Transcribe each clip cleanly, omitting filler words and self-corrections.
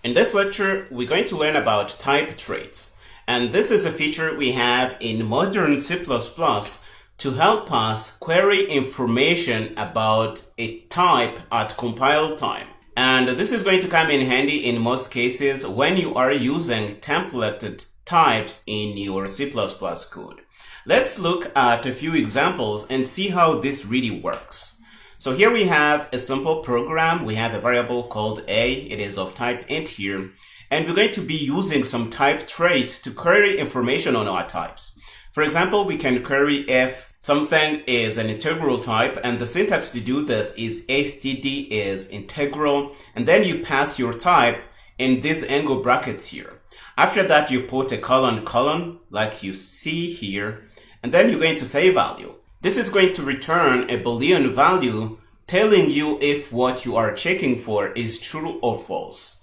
In this lecture, we're going to learn about type traits. And this is a feature we have in modern C++ to help us query information about a type at compile time. And this is going to come in handy in most cases when you are using templated types in your C++ code. Let's look at a few examples and see how this really works. So here we have a simple program. We have a variable called a. It is of type int here. And we're going to be using some type traits to query information on our types. For example, we can query if something is an integral type, and the syntax to do this is std is integral, and then you pass your type in these angle brackets here. After that, you put a colon like you see here, and then you're going to say value. This is going to return a Boolean value telling you if what you are checking for is true or false.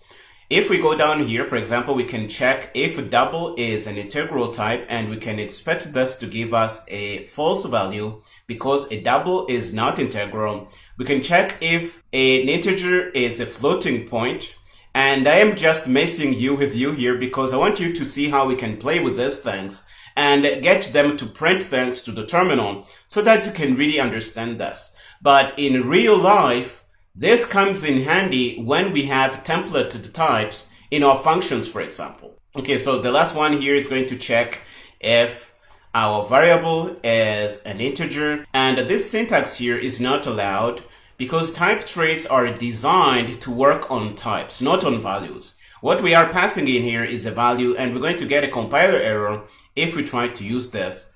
If we go down here, for example, we can check if double is an integral type, and we can expect this to give us a false value because a double is not integral. We can check if an integer is a floating point, and I am just messing with you here because I want you to see how we can play with these things and get them to print things to the terminal so that you can really understand this. But in real life, this comes in handy when we have templated types in our functions, for example. Okay, so the last one here is going to check if our variable is an integer, and this syntax here is not allowed because type traits are designed to work on types, not on values. What we are passing in here is a value, and we're going to get a compiler error if we try to use this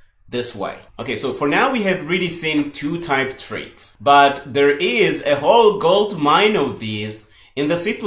way. Okay, so for now we have really seen two type traits, but there is a whole gold mine of these in the C++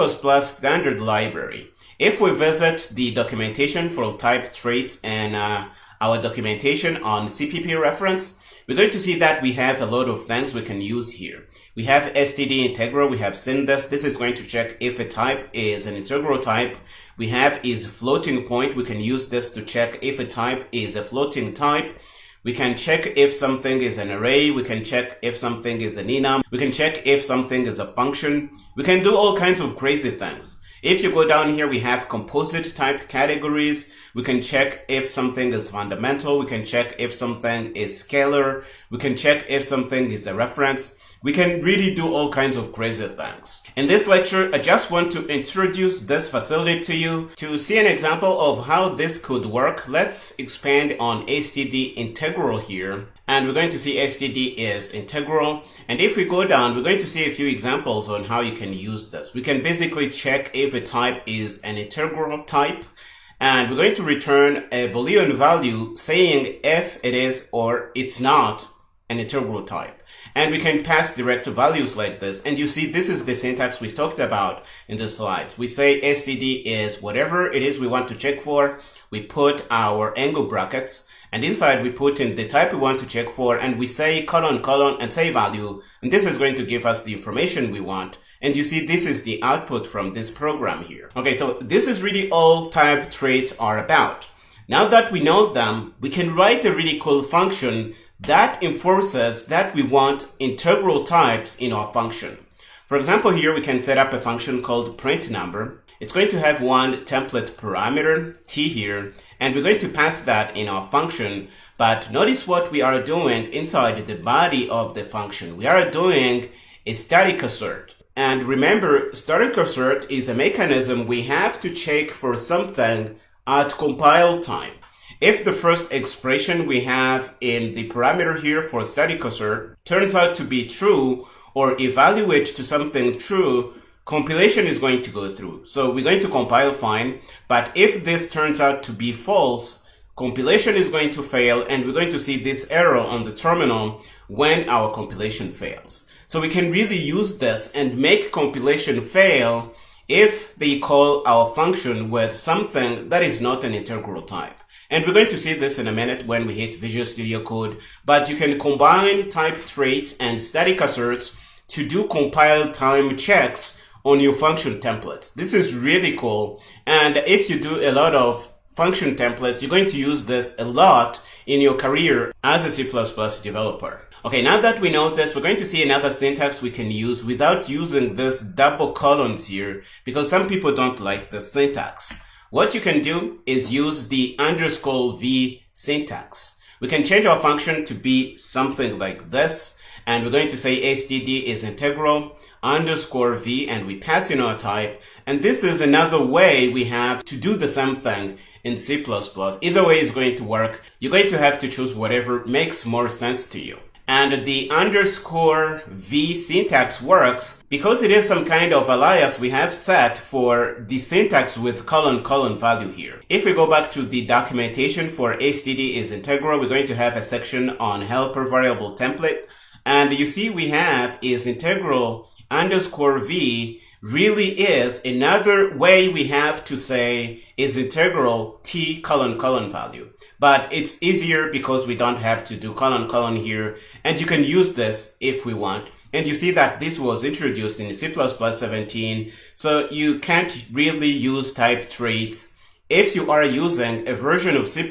standard library. If we visit the documentation for type traits and our documentation on CPP reference, we're going to see that we have a lot of things we can use here. We have std integral, we have syndes. This is going to check if a type is an integral type. We have is floating point. We can use this to check if a type is a floating type. We can check if something is an array. We can check if something is an enum. We can check if something is a function. We can do all kinds of crazy things. If you go down here, we have composite type categories. We can check if something is fundamental. We can check if something is scalar. We can check if something is a reference. We can really do all kinds of crazy things. In this lecture, I just want to introduce this facility to you. To see an example of how this could work, let's expand on std integral here. And we're going to see std is integral. And if we go down, we're going to see a few examples on how you can use this. We can basically check if a type is an integral type. And we're going to return a Boolean value saying if it is or it's not an integral type. And we can pass direct values like this. And you see, this is the syntax we talked about in the slides. We say std is whatever it is we want to check for. We put our angle brackets, and inside we put in the type we want to check for, and we say colon and say value. And this is going to give us the information we want. And you see, this is the output from this program here. Okay, so this is really all type traits are about. Now that we know them, we can write a really cool function that enforces that we want integral types in our function. For example, here we can set up a function called print number. It's going to have one template parameter, t here, and we're going to pass that in our function. But notice what we are doing inside the body of the function. We are doing a static assert. And remember, static assert is a mechanism we have to check for something at compile time. If the first expression we have in the parameter here for static assert turns out to be true or evaluate to something true, compilation is going to go through. So we're going to compile fine, but if this turns out to be false, compilation is going to fail, and we're going to see this error on the terminal when our compilation fails. So we can really use this and make compilation fail if they call our function with something that is not an integral type. And we're going to see this in a minute when we hit Visual Studio Code, but you can combine type traits and static asserts to do compile time checks on your function templates. This is really cool. And if you do a lot of function templates, you're going to use this a lot in your career as a C++ developer. Okay, now that we know this, we're going to see another syntax we can use without using this double colons here, because some people don't like this syntax. What you can do is use the _v syntax. We can change our function to be something like this, and we're going to say std is integral _v, and we pass in our type. And this is another way we have to do the same thing in C++. Either way is going to work. You're going to have to choose whatever makes more sense to you. And the _v syntax works because it is some kind of alias we have set for the syntax with colon value here. If we go back to the documentation for std is integral, we're going to have a section on helper variable template. And you see we have is integral _v really is another way we have to say is integral t : value. But it's easier because we don't have to do : here, and you can use this if we want. And you see that this was introduced in C++ 17, so you can't really use type traits if you are using a version of C++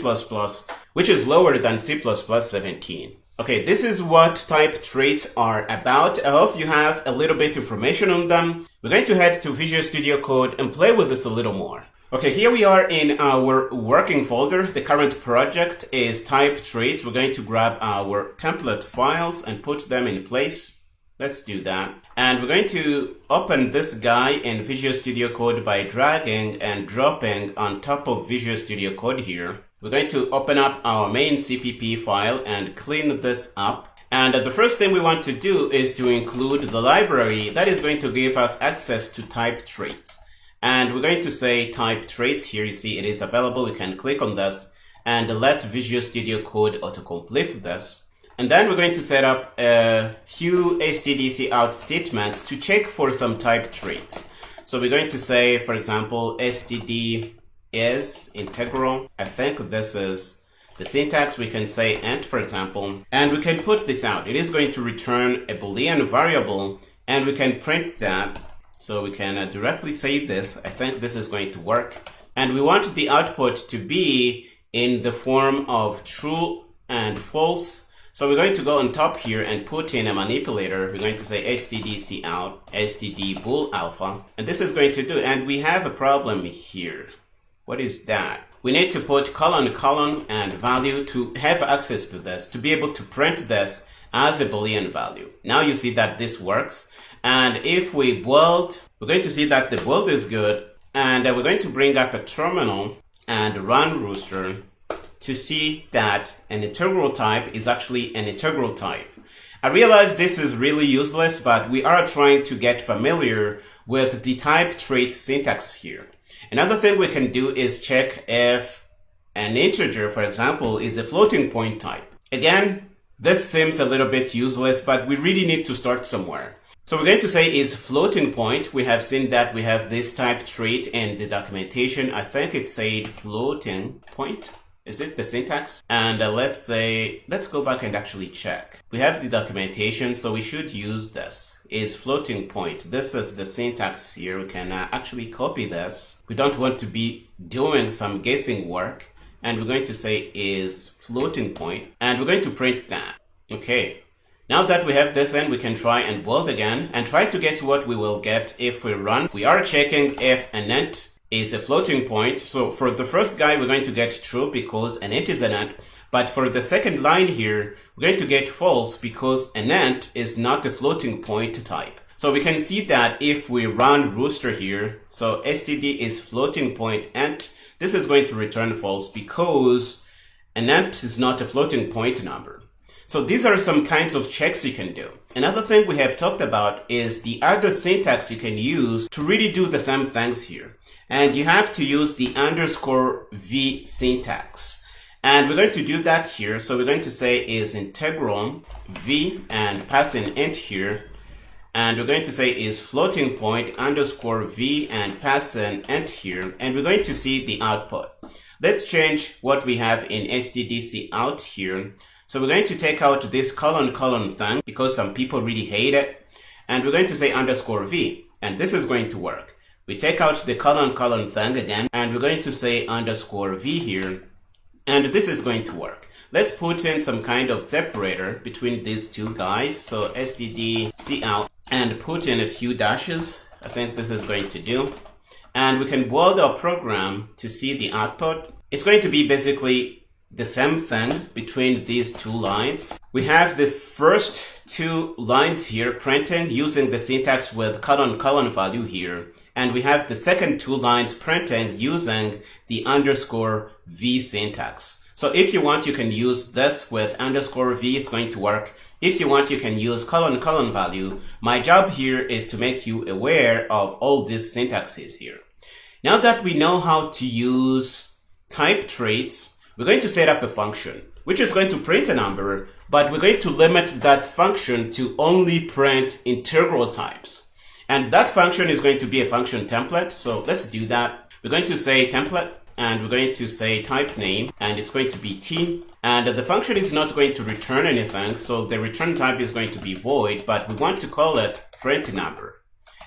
which is lower than C++ 17. Okay, this is what type traits are about. I hope you have a little bit of information on them. We're going to head to Visual Studio Code and play with this a little more. Okay, here we are in our working folder. The current project is type traits. We're going to grab our template files and put them in place. Let's do that. And we're going to open this guy in Visual Studio Code by dragging and dropping on top of Visual Studio Code here. We're going to open up our main CPP file and clean this up. And the first thing we want to do is to include the library that is going to give us access to type traits. And we're going to say type traits here. You see it is available. We can click on this and let Visual Studio Code autocomplete this. And then we're going to set up a few stdcout statements to check for some type traits. So we're going to say, for example, std is integral. I think this is the syntax. We can say int, for example, and we can put this out. It is going to return a Boolean variable, and we can print that. So we can directly say this. I think this is going to work. And we want the output to be in the form of true and false. So we're going to go on top here and put in a manipulator. We're going to say stdcout, std bool alpha, and this is going to do. And we have a problem here. What is that? We need to put : and value to have access to this, to be able to print this as a Boolean value. Now you see that this works. And if we build, we're going to see that the build is good. And we're going to bring up a terminal and run Rooster to see that an integral type is actually an integral type. I realize this is really useless, but we are trying to get familiar with the type trait syntax here. Another thing we can do is check if an integer, for example, is a floating point type. Again, this seems a little bit useless, but we really need to start somewhere. So we're going to say is floating point. We have seen that we have this type trait in the documentation. I think it said floating point. Is it the syntax? And let's go back and actually check. We have the documentation, so we should use this. Is floating point. This is the syntax here. We can actually copy this. We don't want to be doing some guessing work. And we're going to say is floating point. And we're going to print that. Okay. Now that we have this in, we can try and build again and try to guess what we will get if we run. We are checking if an int is a floating point. So for the first guy, we're going to get true because an int is an int. But for the second line here, we're going to get false because an int is not a floating point type. So we can see that if we run Rooster here, so std is floating point int, this is going to return false because an int is not a floating point number. So these are some kinds of checks you can do. Another thing we have talked about is the other syntax you can use to really do the same things here. And you have to use the _v syntax. And we're going to do that here. So we're going to say is integral v and pass an int here. And we're going to say is floating point _v and pass an int here. And we're going to see the output. Let's change what we have in stdcout here. So we're going to take out this : thing because some people really hate it. And we're going to say _v. And this is going to work. We take out the : thing again. And we're going to say _v here. And this is going to work. let's put in some kind of separator between these two guys. So std cout and put in a few dashes. I think this is going to do. And we can build our program to see the output. It's going to be basically the same thing between these two lines. We have the first two lines here printing using the syntax with colon value here. And we have the second two lines printing using the underscore v syntax. So if you want, you can use this with underscore v, it's going to work. If you want, you can use colon value. My job here is to make you aware of all these syntaxes here. Now that we know how to use type traits, we're going to set up a function, which is going to print a number, but we're going to limit that function to only print integral types. And that function is going to be a function template. So let's do that. We're going to say template, and we're going to say type name, and it's going to be t. And the function is not going to return anything, so the return type is going to be void, but we want to call it print number.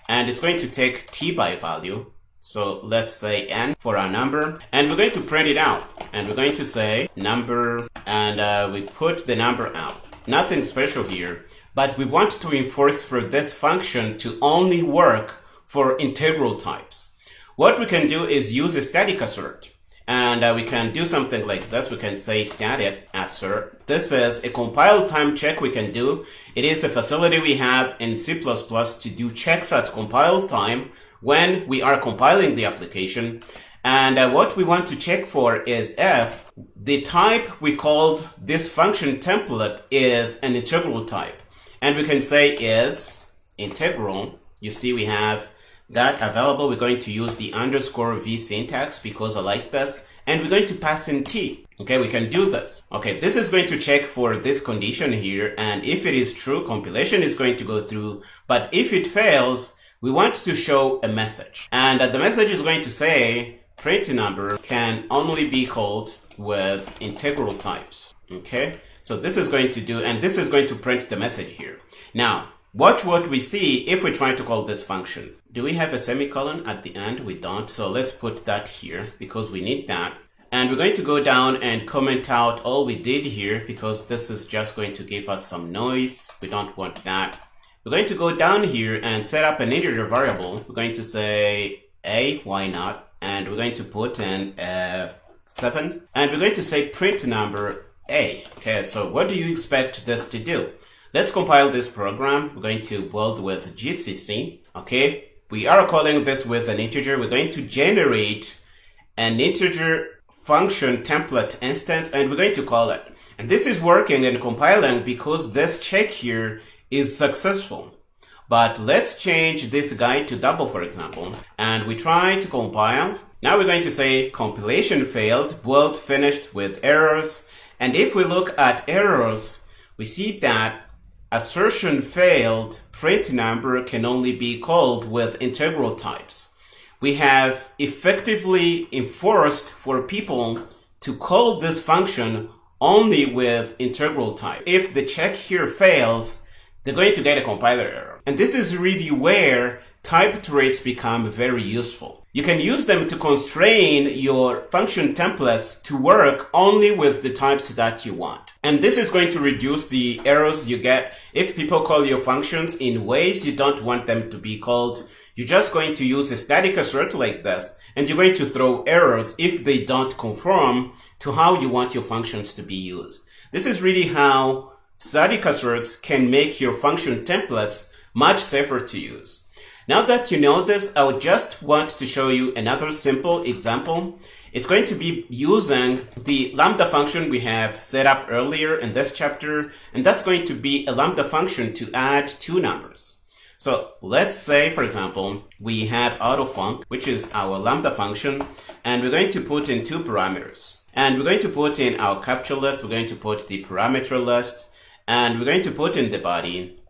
And it's going to take t by value. So let's say n for our number, and we're going to print it out. And we're going to say number, and we put the number out. Nothing special here, but we want to enforce for this function to only work for integral types. What we can do is use a static assert. And we can do something like this. We can say static assert. This is a compile time check we can do. It is a facility we have in C++ to do checks at compile time when we are compiling the application. And what we want to check for is if the type we called this function template is an integral type. And we can say is integral. You see we have that available. We're going to use the underscore v syntax because I like this, and we're going to pass in t. Okay, we can do this. Okay, this is going to check for this condition here, and if it is true, compilation is going to go through, but if it fails, we want to show a message, and the message is going to say print number can only be called with integral types. Okay, so this is going to do, and this is going to print the message here. Now watch what we see if we try to call this function. Do we have a semicolon at the end? We don't. So let's put that here because we need that. And we're going to go down and comment out all we did here because this is just going to give us some noise. We don't want that. We're going to go down here and set up an integer variable. We're going to say a, why not? And we're going to put in 7. And we're going to say print number a. Okay, so what do you expect this to do? Let's compile this program. We're going to build with GCC. Okay, we are calling this with an integer. We're going to generate an integer function template instance, and we're going to call it. And this is working and compiling because this check here is successful. But let's change this guy to double, for example, and we try to compile. Now we're going to say compilation failed, build finished with errors. And if we look at errors, we see that assertion failed, print number can only be called with integral types. We have effectively enforced for people to call this function only with integral type. If the check here fails, they're going to get a compiler error. And this is really where type traits become very useful. You can use them to constrain your function templates to work only with the types that you want. And this is going to reduce the errors you get if people call your functions in ways you don't want them to be called. You're just going to use a static assert like this, and you're going to throw errors if they don't conform to how you want your functions to be used. This is really how static asserts can make your function templates much safer to use. Now that you know this, I would just want to show you another simple example. It's going to be using the lambda function we have set up earlier in this chapter, and that's going to be a lambda function to add two numbers. So let's say, for example, we have autofunc, which is our lambda function, and we're going to put in two parameters. And we're going to put in our capture list, we're going to put the parameter list, and we're going to put in the body,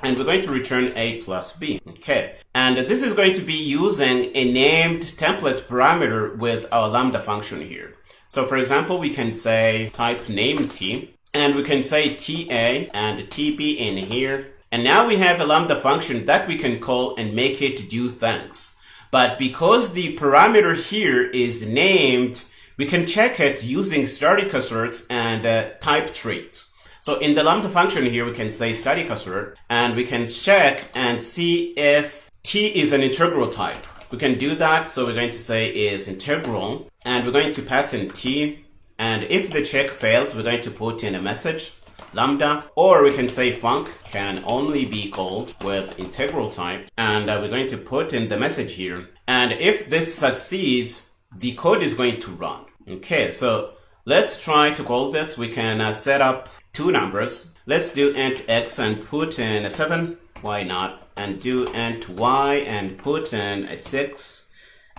and we're going to return a plus b. Okay, and this is going to be using a named template parameter with our lambda function here. So for example, we can say type name t, and we can say ta and tb in here. And now we have a lambda function that we can call and make it do things. But because the parameter here is named we can check it using static asserts and type traits. So in the lambda function here, we can say static assert, and we can check and see if t is an integral type. We can do that. So we're going to say is integral, and we're going to pass in t. And if the check fails, we're going to put in a message, lambda, or we can say func can only be called with integral type, and we're going to put in the message here. And if this succeeds, the code is going to run. Okay, so let's try to call this. We can set up two numbers. Let's do int x and put in a 7. Why not? And do int y and put in a 6.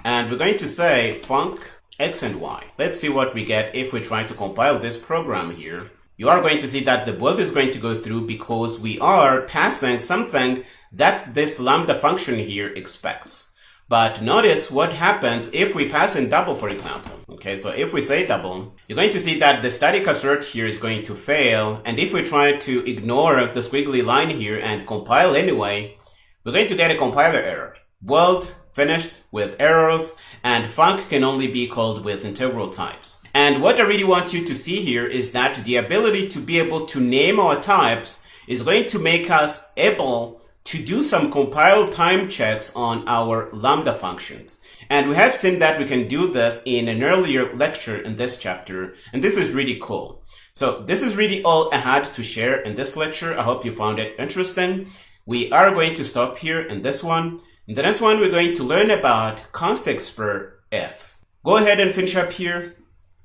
And we're going to say func x and y. Let's see what we get if we try to compile this program here. You are going to see that the build is going to go through because we are passing something that this lambda function here expects. But notice what happens if we pass in double, for example. Okay, so if we say double, you're going to see that the static assert here is going to fail. And if we try to ignore the squiggly line here and compile anyway, we're going to get a compiler error. Build finished with errors, and func can only be called with integral types. And what I really want you to see here is that the ability to be able to name our types is going to make us able to do some compile time checks on our lambda functions. And we have seen that we can do this in an earlier lecture in this chapter, and this is really cool. So this is really all I had to share in this lecture. I hope you found it interesting. We are going to stop here in this one. In the next one, we're going to learn about const expr if. Go ahead and finish up here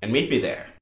and meet me there.